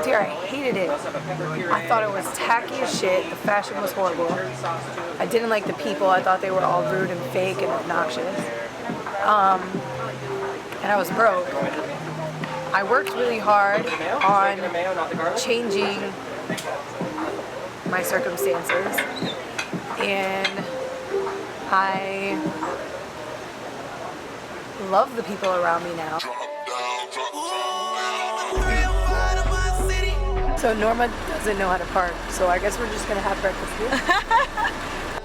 worked here, I hated it. I thought it was tacky as shit. The fashion was horrible. I didn't like the people. I thought they were all rude and fake and obnoxious. And I was broke. I worked really hard on changing my circumstances, and I love the people around me now. So Norma doesn't know how to park, so I guess we're just gonna have breakfast here.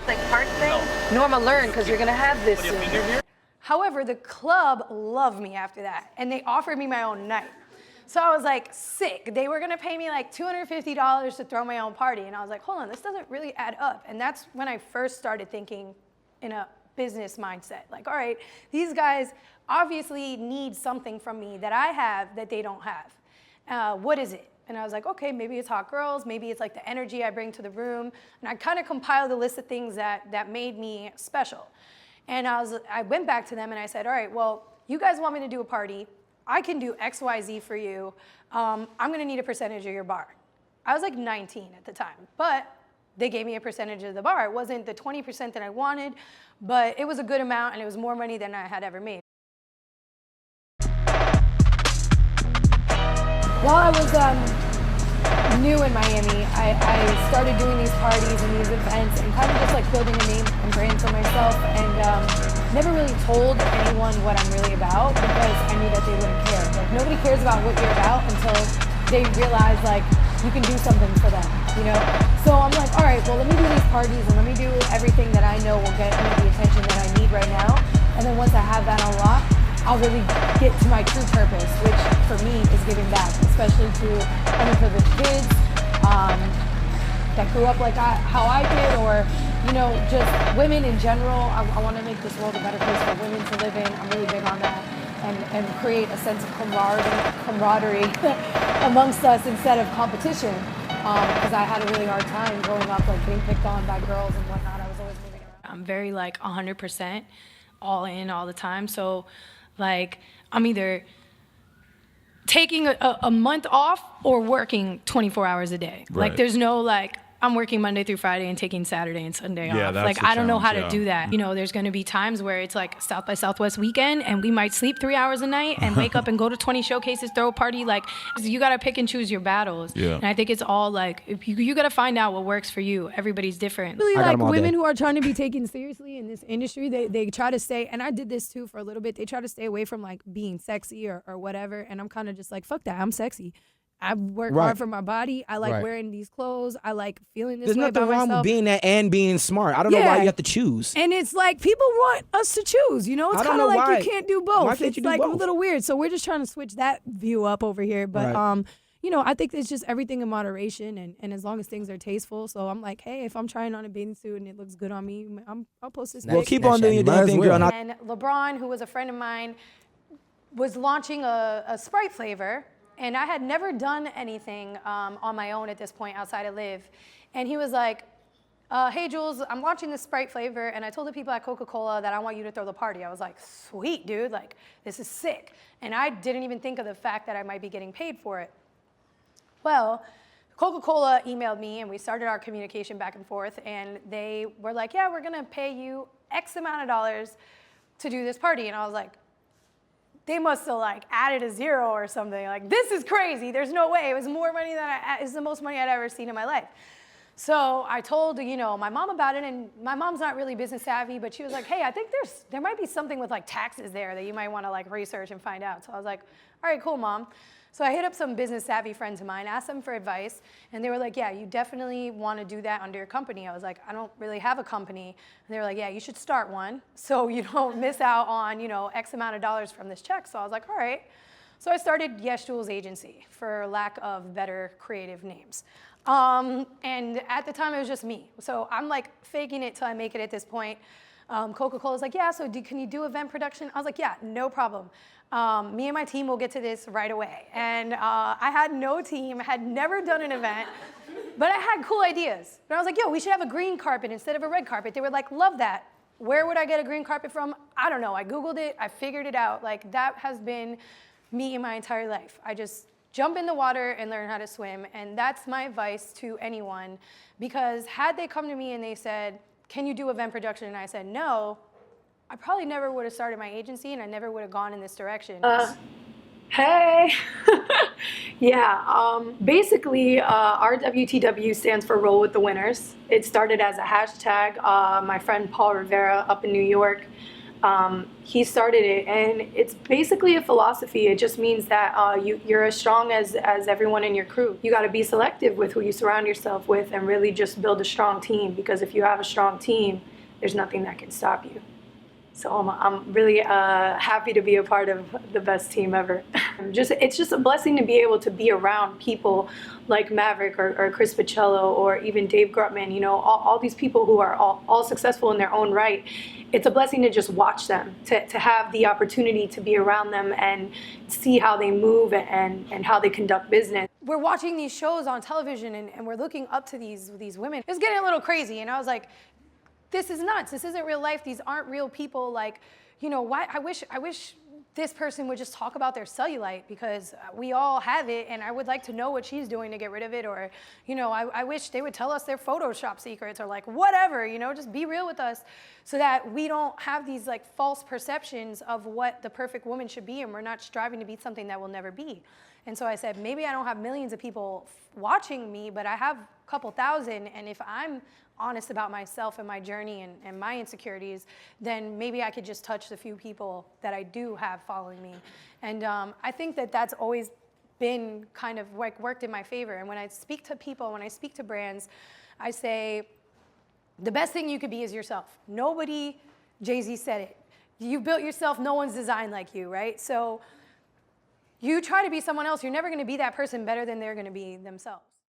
Like park thing? Norma, learn, because you're gonna have this soon. However, the club loved me after that, and they offered me my own night. So I was like, sick. They were gonna pay me like $250 to throw my own party, and I was like, hold on, this doesn't really add up. And that's when I first started thinking in a business mindset. Like, all right, these guys obviously need something from me that I have that they don't have. What is it? And I was like, okay, maybe it's hot girls, maybe it's like the energy I bring to the room. And I kind of compiled a list of things that made me special. And I went back to them and I said, all right, well, you guys want me to do a party. I can do X, Y, Z for you. I'm gonna need a percentage of your bar. I was like 19 at the time, but they gave me a percentage of the bar. It wasn't the 20% that I wanted, but it was a good amount and it was more money than I had ever made. While I was new in Miami, I started doing these parties and these events and kind of just like building a name and brand for myself, and never really told anyone what I'm really about because I knew that they wouldn't care. Like, nobody cares about what you're about until they realize like you can do something for them, you know? So I'm like, all right, well, let me do these parties and let me do everything that I know will get me the attention that I need right now. And then once I have that unlocked, I'll really get to my true purpose, which for me is giving back, especially to underprivileged kids that grew up like how I did, or you know, just women in general. I want to make this world a better place for women to live in. I'm really big on that, and create a sense of camaraderie amongst us instead of competition. Because I had a really hard time growing up, like being picked on by girls and whatnot. I was always moving around. I'm very like 100% all in all the time. So like I'm either taking a month off or working 24 hours a day. Right. Like there's no like, I'm working Monday through Friday and taking Saturday and Sunday off. Like, I don't know how to do that. You know, there's going to be times where it's like South by Southwest weekend and we might sleep 3 hours a night and wake up and go to 20 showcases, throw a party. Like, you got to pick and choose your battles. Yeah. And I think it's all like, if you got to find out what works for you. Everybody's different. Really, like women who are trying to be taken seriously in this industry, they try to stay, and I did this too for a little bit, they try to stay away from like being sexy or whatever. And I'm kind of just like, fuck that, I'm sexy. I work hard for my body. I like wearing these clothes. I like feeling this way about myself. There's nothing wrong with being that and being smart. I don't know why you have to choose. And it's like, people want us to choose, you know? It's kind of like you can't do both. Why can't you do both? It's like a little weird. So we're just trying to switch that view up over here. But, you know, I think it's just everything in moderation, and as long as things are tasteful. So I'm like, hey, if I'm trying on a bathing suit and it looks good on me, I'll post this. Well, keep on doing your damn thing, girl. And LeBron, who was a friend of mine, was launching a Sprite flavor. And I had never done anything on my own at this point outside of Live. And he was like, hey, Jules, I'm launching this Sprite flavor, and I told the people at Coca-Cola that I want you to throw the party. I was like, sweet, dude, like, this is sick. And I didn't even think of the fact that I might be getting paid for it. Well, Coca-Cola emailed me, and we started our communication back and forth, and they were like, yeah, we're gonna pay you X amount of dollars to do this party. And I was like, they must have like added a zero or something. Like, this is crazy. There's no way. It was more money than it's the most money I'd ever seen in my life. So I told, you know, my mom about it, and my mom's not really business savvy, but she was like, hey, I think there might be something with like taxes there that you might want to like research and find out. So I was like, all right, cool, Mom. So I hit up some business savvy friends of mine, asked them for advice, and they were like, yeah, you definitely want to do that under your company. I was like, I don't really have a company. And they were like, yeah, you should start one so you don't miss out on, you know, X amount of dollars from this check. So I was like, all right. So I started YesJulz Agency, for lack of better creative names. And at the time, it was just me. So I'm like faking it till I make it at this point. Coca-Cola's like, yeah, so can you do event production? I was like, yeah, no problem. Me and my team will get to this right away. And I had no team, had never done an event, but I had cool ideas. And I was like, yo, we should have a green carpet instead of a red carpet. They were like, love that. Where would I get a green carpet from? I don't know. I Googled it. I figured it out. Like, that has been me in my entire life. I just jump in the water and learn how to swim. And that's my advice to anyone, because had they come to me and they said, can you do event production? And I said, no, I probably never would have started my agency and I never would have gone in this direction. Hey. Yeah, basically RWTW stands for Roll with the Winners. It started as a hashtag. My friend Paul Rivera up in New York, he started it, and it's basically a philosophy. It just means that you're as strong as everyone in your crew. You got to be selective with who you surround yourself with and really just build a strong team, because if you have a strong team, there's nothing that can stop you. So I'm really happy to be a part of the best team ever. It's just a blessing to be able to be around people like Maverick or Chris Pacello or even Dave Grutman, you know, all these people who are all successful in their own right. It's a blessing to just watch them, to have the opportunity to be around them and see how they move and how they conduct business. We're watching these shows on television and we're looking up to these women. It's getting a little crazy, and I was like, this is nuts. This isn't real life. These aren't real people. Like, you know, why? I wish this person would just talk about their cellulite, because we all have it, and I would like to know what she's doing to get rid of it. Or, you know, I wish they would tell us their Photoshop secrets, or like whatever, you know, just be real with us so that we don't have these like false perceptions of what the perfect woman should be, and we're not striving to be something that will never be. And so I said, maybe I don't have millions of people watching me, but I have a couple thousand, and if I'm honest about myself and my journey and my insecurities, then maybe I could just touch the few people that I do have following me. And I think that that's always been kind of like worked in my favor. And when I speak to people, when I speak to brands, I say, the best thing you could be is yourself. Nobody, Jay-Z said it, you built yourself, no one's designed like you, right? So you try to be someone else, you're never gonna be that person better than they're gonna be themselves.